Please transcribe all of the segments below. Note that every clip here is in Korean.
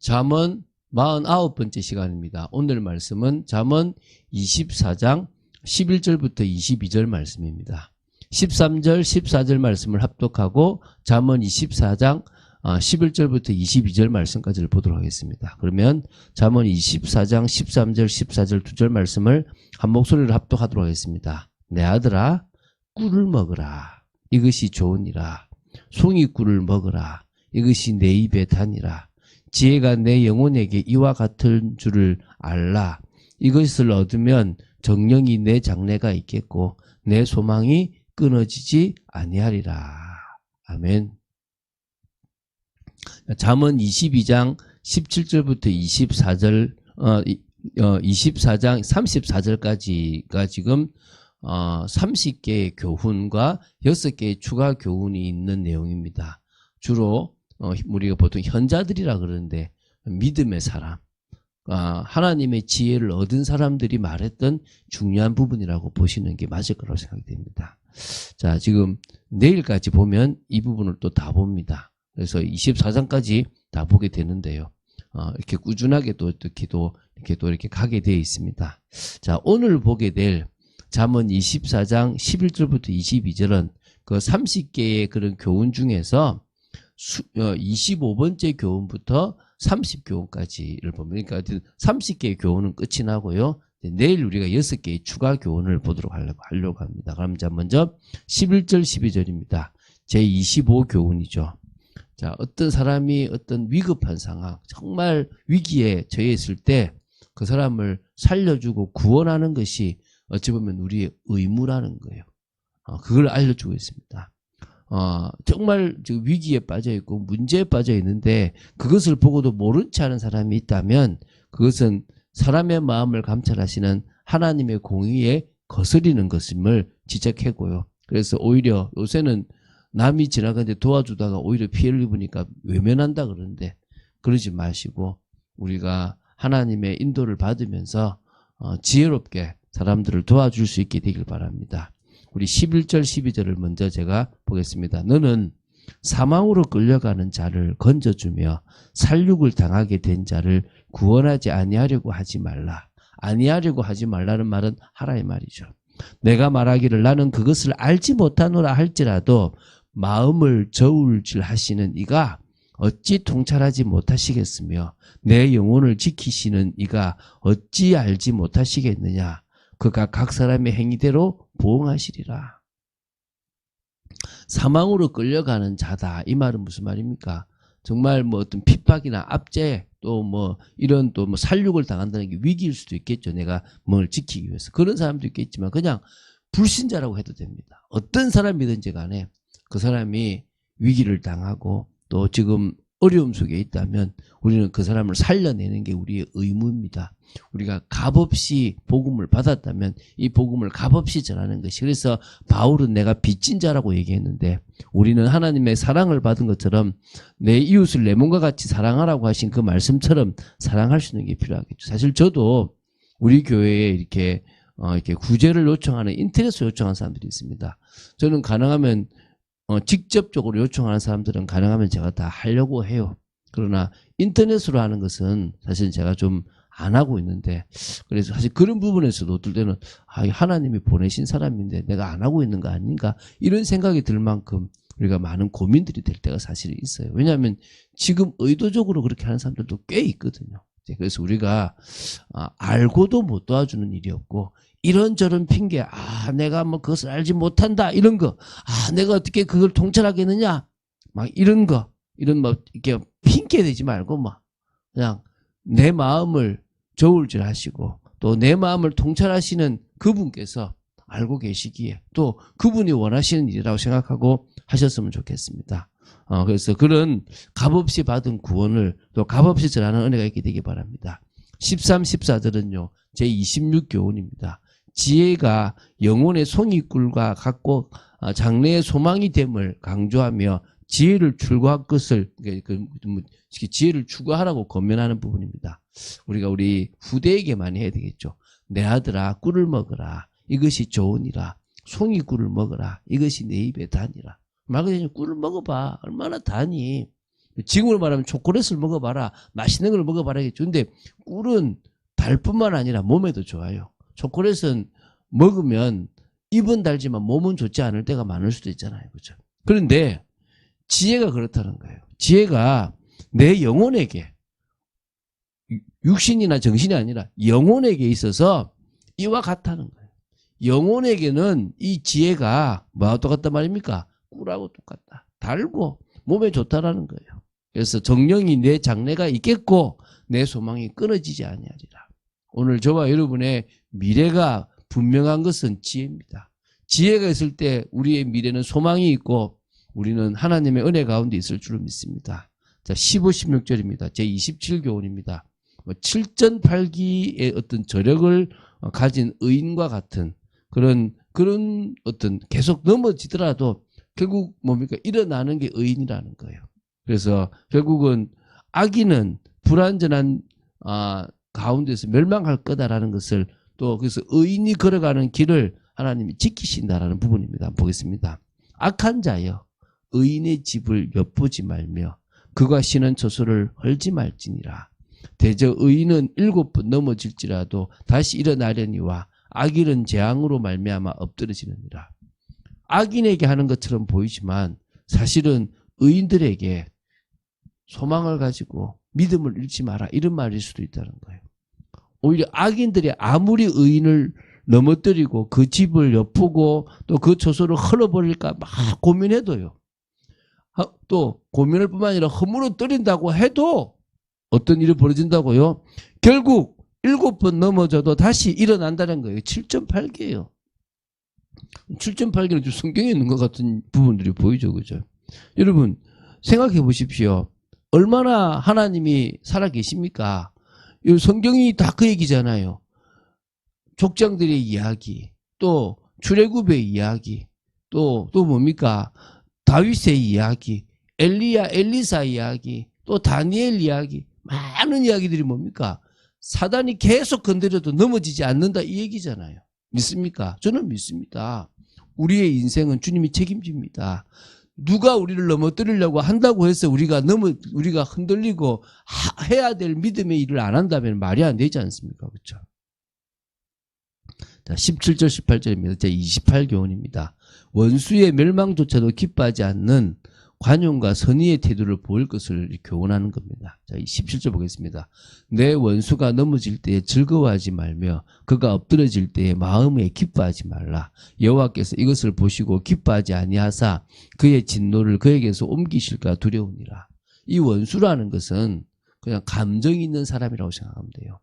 잠언 49번째 시간입니다. 오늘 말씀은 잠언 24장 11절부터 22절 말씀입니다. 13절, 14절 말씀을 합독하고 잠언 24장 11절부터 22절 말씀까지를 보도록 하겠습니다. 그러면 잠언 24장 13절, 14절 두 절 말씀을 한 목소리로 합독하도록 하겠습니다. 내 아들아, 꿀을 먹으라. 이것이 좋으니라. 송이꿀을 먹으라. 이것이 내 입에 다니라. 지혜가 내 영혼에게 이와 같은 줄을 알라. 이것을 얻으면 정령이 내 장래가 있겠고 내 소망이 끊어지지 아니하리라. 아멘. 잠언 22장 17절부터 24절 24장 34절까지가 지금 30개의 교훈과 6개의 추가 교훈이 있는 내용입니다. 주로 우리가 보통 현자들이라 그러는데 믿음의 사람, 하나님의 지혜를 얻은 사람들이 말했던 중요한 부분이라고 보시는 게 맞을 거라고 생각이 됩니다. 자, 지금 내일까지 보면 이 부분을 또 다 봅니다. 그래서 24장까지 다 보게 되는데요. 이렇게 꾸준하게 또 이렇게 가게 되어 있습니다. 자, 오늘 보게 될 잠언 24장 11절부터 22절은 그 30개의 그런 교훈 중에서 25번째 교훈부터 30교훈까지를 보면, 그러니까 30개의 교훈은 끝이 나고요. 내일 우리가 6개의 추가 교훈을 보도록 하려고 합니다. 그럼 자, 먼저 11절, 12절입니다. 제25교훈이죠. 자, 어떤 사람이 어떤 위급한 상황, 정말 위기에 처했을 때 그 사람을 살려주고 구원하는 것이 어찌 보면 우리의 의무라는 거예요. 그걸 알려주고 있습니다. 정말 위기에 빠져 있고 문제에 빠져 있는데 그것을 보고도 모른 체 하는 사람이 있다면 그것은 사람의 마음을 감찰하시는 하나님의 공의에 거스리는 것임을 지적하고요. 그래서 오히려 요새는 남이 지나가는데 도와주다가 오히려 피해를 입으니까 외면한다 그러는데 그러지 마시고 우리가 하나님의 인도를 받으면서 지혜롭게 사람들을 도와줄 수 있게 되길 바랍니다. 우리 11절 12절을 먼저 제가 보겠습니다. 너는 사망으로 끌려가는 자를 건져주며 살육을 당하게 된 자를 구원하지 아니하려고 하지 말라. 아니하려고 하지 말라는 말은 하라의 말이죠. 내가 말하기를 나는 그것을 알지 못하노라 할지라도 마음을 저울질 하시는 이가 어찌 통찰하지 못하시겠으며 내 영혼을 지키시는 이가 어찌 알지 못하시겠느냐. 그가 각 사람의 행위대로 보응하시리라. 사망으로 끌려가는 자다. 이 말은 무슨 말입니까? 정말 뭐 어떤 핍박이나 압제 또 뭐 이런 또 뭐 살육을 당한다는 게 위기일 수도 있겠죠. 내가 뭘 지키기 위해서. 그런 사람도 있겠지만 그냥 불신자라고 해도 됩니다. 어떤 사람이든지 간에 그 사람이 위기를 당하고 또 지금 어려움 속에 있다면 우리는 그 사람을 살려내는 게 우리의 의무입니다. 우리가 값없이 복음을 받았다면 이 복음을 값없이 전하는 것이, 그래서 바울은 내가 빚진 자라고 얘기했는데 우리는 하나님의 사랑을 받은 것처럼 내 이웃을 내 몸과 같이 사랑하라고 하신 그 말씀처럼 사랑할 수 있는 게 필요하겠죠. 사실 저도 우리 교회에 이렇게 구제를 요청하는 인터넷으로 요청하는 사람들이 있습니다. 저는 가능하면 직접적으로 요청하는 사람들은 가능하면 제가 다 하려고 해요. 그러나 인터넷으로 하는 것은 사실 제가 좀 안 하고 있는데, 그래서 사실 그런 부분에서도 어떨 때는 하나님이 보내신 사람인데 내가 안 하고 있는 거 아닌가 이런 생각이 들 만큼 우리가 많은 고민들이 될 때가 사실 있어요. 왜냐하면 지금 의도적으로 그렇게 하는 사람들도 꽤 있거든요. 그래서 우리가 알고도 못 도와주는 일이 없고 이런저런 핑계, 내가 뭐 그것을 알지 못한다 이런 거, 내가 어떻게 그걸 통찰하겠느냐 막 이런 거, 이런 뭐 이렇게 핑계 대지 말고 막 그냥 내 마음을 저울질 하시고 또 내 마음을 통찰하시는 그분께서 알고 계시기에 또 그분이 원하시는 일이라고 생각하고 하셨으면 좋겠습니다. 그래서 그런 값없이 받은 구원을 또 값없이 전하는 은혜가 있게 되기 바랍니다. 13, 14절은요 제26교훈입니다. 지혜가 영혼의 송이꿀과 같고 장래의 소망이 됨을 강조하며 지혜를 추구할 것을, 지혜를 추구하라고 권면하는 부분입니다. 우리가 우리 후대에게 많이 해야 되겠죠. 내 아들아 꿀을 먹어라. 이것이 좋으니라. 송이꿀을 먹어라. 이것이 내 입에 다니라. 말 그대로 꿀을 먹어봐. 얼마나 다니. 지금으로 말하면 초콜릿을 먹어봐라. 맛있는 걸 먹어봐라겠죠. 근데 꿀은 달뿐만 아니라 몸에도 좋아요. 초콜릿은 먹으면 입은 달지만 몸은 좋지 않을 때가 많을 수도 있잖아요. 그렇죠? 그런데 지혜가 그렇다는 거예요. 지혜가 내 영혼에게, 육신이나 정신이 아니라 영혼에게 있어서 이와 같다는 거예요. 영혼에게는 이 지혜가 뭐하고 똑같단 말입니까? 꿀하고 똑같다. 달고 몸에 좋다라는 거예요. 그래서 정령이 내 장래가 있겠고 내 소망이 끊어지지 아니하리라. 오늘 저와 여러분의 미래가 분명한 것은 지혜입니다. 지혜가 있을 때 우리의 미래는 소망이 있고 우리는 하나님의 은혜 가운데 있을 줄을 믿습니다. 자, 15, 16절입니다. 제27교훈입니다. 7전8기의 어떤 저력을 가진 의인과 같은 그런 어떤 계속 넘어지더라도 결국 뭡니까? 일어나는 게 의인이라는 거예요. 그래서 결국은 악인은 불완전한 가운데서 멸망할 거다라는 것을 또 그래서 의인이 걸어가는 길을 하나님이 지키신다라는 부분입니다. 한번 보겠습니다. 악한 자여 의인의 집을 엿보지 말며 그가 쉬는 처소를 헐지 말지니라. 대저 의인은 7번 넘어질지라도 다시 일어나려니와 악인은 재앙으로 말미암아 엎드러지느니라. 악인에게 하는 것처럼 보이지만 사실은 의인들에게 소망을 가지고 믿음을 잃지 마라 이런 말일 수도 있다는 거예요. 오히려 악인들이 아무리 의인을 넘어뜨리고 그 집을 엿보고 또 그 처소를 헐어버릴까 막 고민해도요. 또 고민할 뿐만 아니라 허물어뜨린다고 해도 어떤 일이 벌어진다고요? 결국 7번 넘어져도 다시 일어난다는 거예요. 7.8개예요. 7.8개는 좀 성경에 있는 것 같은 부분들이 보이죠. 그죠? 여러분 생각해 보십시오. 얼마나 하나님이 살아계십니까? 성경이 다 그 얘기잖아요. 족장들의 이야기, 또 출애굽의 이야기, 또 뭡니까? 다윗의 이야기, 엘리야, 엘리사 이야기, 또 다니엘 이야기, 많은 이야기들이 뭡니까? 사단이 계속 건드려도 넘어지지 않는다 이 얘기잖아요. 믿습니까? 저는 믿습니다. 우리의 인생은 주님이 책임집니다. 누가 우리를 넘어뜨리려고 한다고 해서 우리가 흔들리고 해야 될 믿음의 일을 안 한다면 말이 안 되지 않습니까? 그렇죠? 자, 17절 18절입니다. 제 28교훈입니다. 원수의 멸망조차도 기뻐하지 않는 관용과 선의의 태도를 보일 것을 교훈하는 겁니다. 자, 17절 보겠습니다. 내 원수가 넘어질 때에 즐거워하지 말며 그가 엎드러질 때에 마음에 기뻐하지 말라. 여호와께서 이것을 보시고 기뻐하지 아니하사 그의 진노를 그에게서 옮기실까 두려우니라. 이 원수라는 것은 그냥 감정이 있는 사람이라고 생각하면 돼요.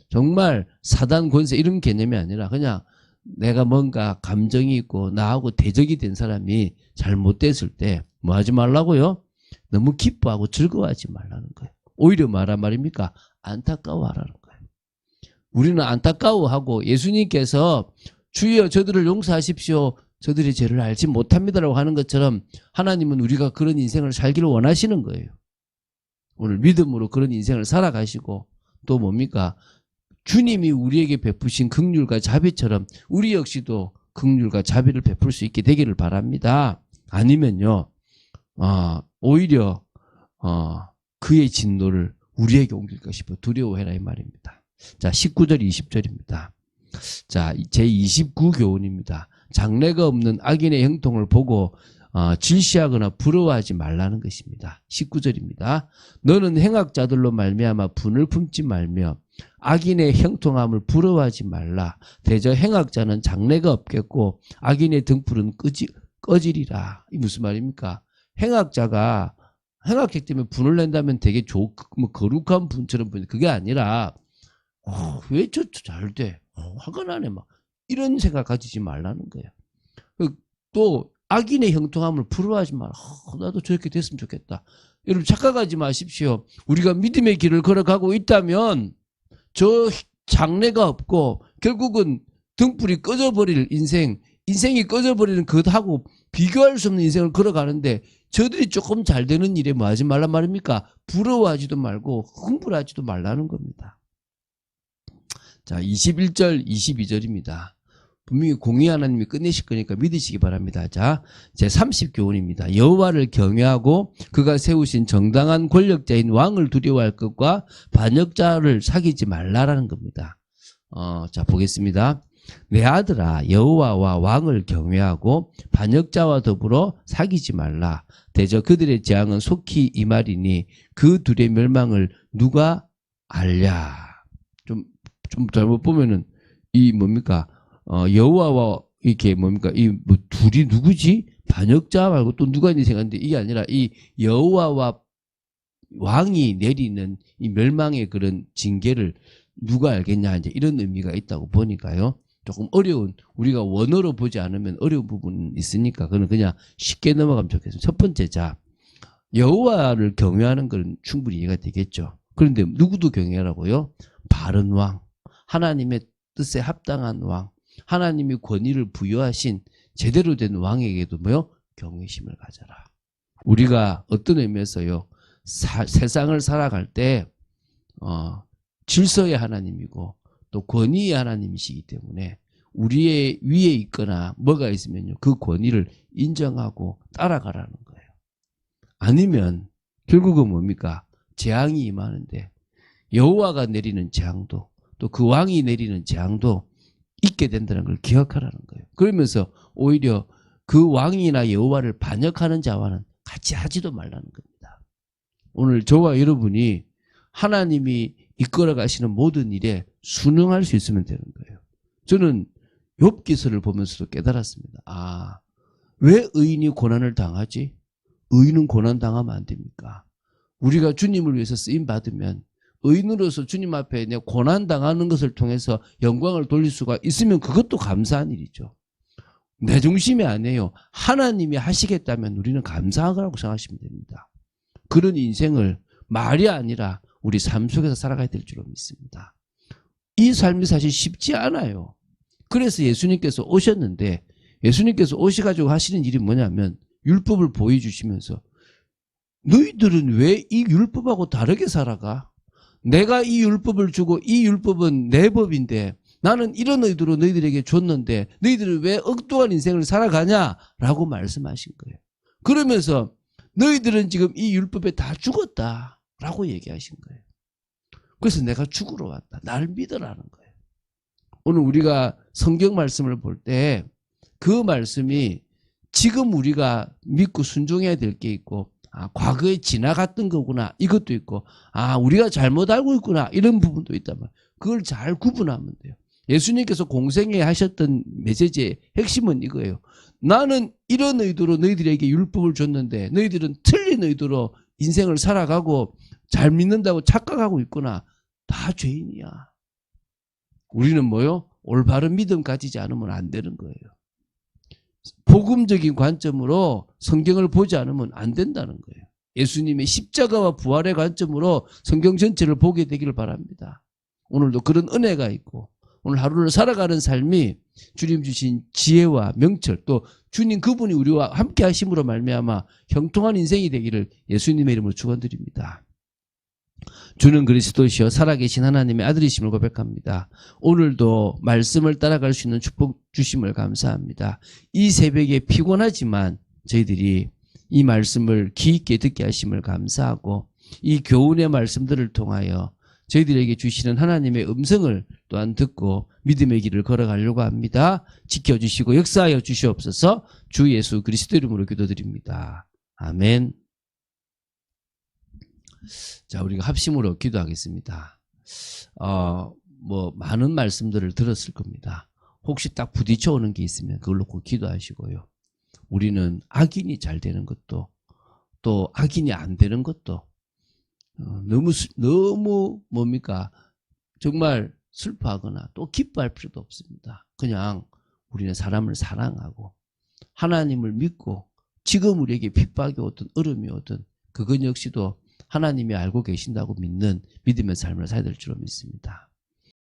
정말 사단 권세 이런 개념이 아니라 그냥 내가 뭔가 감정이 있고 나하고 대적이 된 사람이 잘못됐을 때 뭐 하지 말라고요? 너무 기뻐하고 즐거워하지 말라는 거예요. 오히려 말입니까? 안타까워하라는 거예요. 우리는 안타까워하고 예수님께서 주여 저들을 용서하십시오. 저들이 죄를 알지 못합니다라고 하는 것처럼 하나님은 우리가 그런 인생을 살기를 원하시는 거예요. 오늘 믿음으로 그런 인생을 살아가시고 또 뭡니까? 주님이 우리에게 베푸신 긍휼과 자비처럼 우리 역시도 긍휼과 자비를 베풀 수 있게 되기를 바랍니다. 아니면요, 오히려 그의 진노를 우리에게 옮길까 싶어 두려워해라 이 말입니다. 자, 19절 20절입니다. 자, 제29교훈입니다. 장래가 없는 악인의 형통을 보고 질시하거나 부러워하지 말라는 것입니다. 19절입니다. 너는 행악자들로 말미암아 분을 품지 말며 악인의 형통함을 부러워하지 말라. 대저 행악자는 장래가 없겠고 악인의 등불은 꺼지리라. 이 무슨 말입니까? 행악자기 때문에 분을 낸다면 되게 뭐 거룩한 분처럼 보이는데 그게 아니라 왜 저 잘 돼? 화가 나네 막 이런 생각 가지지 말라는 거예요. 또 악인의 형통함을 부러워하지 마라. 나도 저렇게 됐으면 좋겠다. 여러분 착각하지 마십시오. 우리가 믿음의 길을 걸어가고 있다면 저 장래가 없고 결국은 등불이 꺼져버릴 인생이 꺼져버리는 것하고 비교할 수 없는 인생을 걸어가는데 저들이 조금 잘 되는 일에 뭐 하지 말란 말입니까? 부러워하지도 말고 흥분하지도 말라는 겁니다. 자, 21절 22절입니다. 분명히 공의 하나님이 끝내실 거니까 믿으시기 바랍니다. 자, 제 30교훈입니다. 여호와를 경외하고 그가 세우신 정당한 권력자인 왕을 두려워할 것과 반역자를 사귀지 말라라는 겁니다. 자, 보겠습니다. 내 아들아, 여호와와 왕을 경외하고 반역자와 더불어 사귀지 말라. 대저 그들의 재앙은 속히 임하리니 그 둘의 멸망을 누가 알랴. 좀 잘못 보면은 이 뭡니까? 여호와와 이렇게 뭡니까? 이 뭐 둘이 누구지? 반역자 말고 또 누가 있는지 생각하는데 이게 아니라 이 여호와와 왕이 내리는 이 멸망의 그런 징계를 누가 알겠냐 이제 이런 의미가 있다고 보니까요. 조금 어려운 우리가 원어로 보지 않으면 어려운 부분이 있으니까 그건 그냥 쉽게 넘어가면 좋겠습니다. 첫 번째 자 여호와를 경외하는 건 충분히 이해가 되겠죠. 그런데 누구도 경외하라고요? 바른 왕, 하나님의 뜻에 합당한 왕, 하나님이 권위를 부여하신 제대로 된 왕에게도 뭐요? 경외심을 가져라. 우리가 어떤 의미에서요 세상을 살아갈 때 질서의 하나님이고 또 권위의 하나님이시기 때문에 우리의 위에 있거나 뭐가 있으면요 그 권위를 인정하고 따라가라는 거예요. 아니면 결국은 뭡니까? 재앙이 임하는데 여호와가 내리는 재앙도 또 그 왕이 내리는 재앙도 있게 된다는 걸 기억하라는 거예요. 그러면서 오히려 그 왕이나 여호와를 반역하는 자와는 같이 하지도 말라는 겁니다. 오늘 저와 여러분이 하나님이 이끌어 가시는 모든 일에 순응할 수 있으면 되는 거예요. 저는 욥기서를 보면서도 깨달았습니다. 아, 왜 의인이 고난을 당하지? 의인은 고난 당하면 안 됩니까? 우리가 주님을 위해서 쓰임 받으면 의인으로서 주님 앞에 내 고난 당하는 것을 통해서 영광을 돌릴 수가 있으면 그것도 감사한 일이죠. 내 중심이 아니에요. 하나님이 하시겠다면 우리는 감사하라고 생각하시면 됩니다. 그런 인생을 말이 아니라 우리 삶 속에서 살아가야 될 줄로 믿습니다. 이 삶이 사실 쉽지 않아요. 그래서 예수님께서 오셨는데 예수님께서 오셔가지고 하시는 일이 뭐냐면 율법을 보여주시면서 너희들은 왜 이 율법하고 다르게 살아가? 내가 이 율법을 주고 이 율법은 내 법인데 나는 이런 의도로 너희들에게 줬는데 너희들은 왜 엉뚱한 인생을 살아가냐라고 말씀하신 거예요. 그러면서 너희들은 지금 이 율법에 다 죽었다라고 얘기하신 거예요. 그래서 내가 죽으러 왔다. 날 믿으라는 거예요. 오늘 우리가 성경 말씀을 볼 때 그 말씀이 지금 우리가 믿고 순종해야 될 게 있고 과거에 지나갔던 거구나 이것도 있고 우리가 잘못 알고 있구나 이런 부분도 있단 말이에요. 그걸 잘 구분하면 돼요. 예수님께서 공생에 하셨던 메시지의 핵심은 이거예요. 나는 이런 의도로 너희들에게 율법을 줬는데 너희들은 틀린 의도로 인생을 살아가고 잘 믿는다고 착각하고 있구나. 다 죄인이야. 우리는 뭐요? 올바른 믿음 가지지 않으면 안 되는 거예요. 복음적인 관점으로 성경을 보지 않으면 안 된다는 거예요. 예수님의 십자가와 부활의 관점으로 성경 전체를 보게 되기를 바랍니다. 오늘도 그런 은혜가 있고 오늘 하루를 살아가는 삶이 주님 주신 지혜와 명철 또 주님 그분이 우리와 함께 하심으로 말미암아 형통한 인생이 되기를 예수님의 이름으로 축원드립니다. 주는 그리스도시요 살아계신 하나님의 아들이심을 고백합니다. 오늘도 말씀을 따라갈 수 있는 축복 주심을 감사합니다. 이 새벽에 피곤하지만 저희들이 이 말씀을 귀 있게 듣게 하심을 감사하고 이 교훈의 말씀들을 통하여 저희들에게 주시는 하나님의 음성을 또한 듣고 믿음의 길을 걸어가려고 합니다. 지켜주시고 역사하여 주시옵소서. 주 예수 그리스도 이름으로 기도드립니다. 아멘. 자, 우리가 합심으로 기도하겠습니다. 많은 말씀들을 들었을 겁니다. 혹시 딱 부딪혀 오는 게 있으면 그걸로 꼭 기도하시고요. 우리는 악인이 잘 되는 것도 또 악인이 안 되는 것도 너무 뭡니까? 정말 슬퍼하거나 또 기뻐할 필요도 없습니다. 그냥 우리는 사람을 사랑하고 하나님을 믿고 지금 우리에게 핍박이 오든 어려움이 오든 그건 역시도 하나님이 알고 계신다고 믿는 믿음의 삶을 살아야 될 줄로 믿습니다.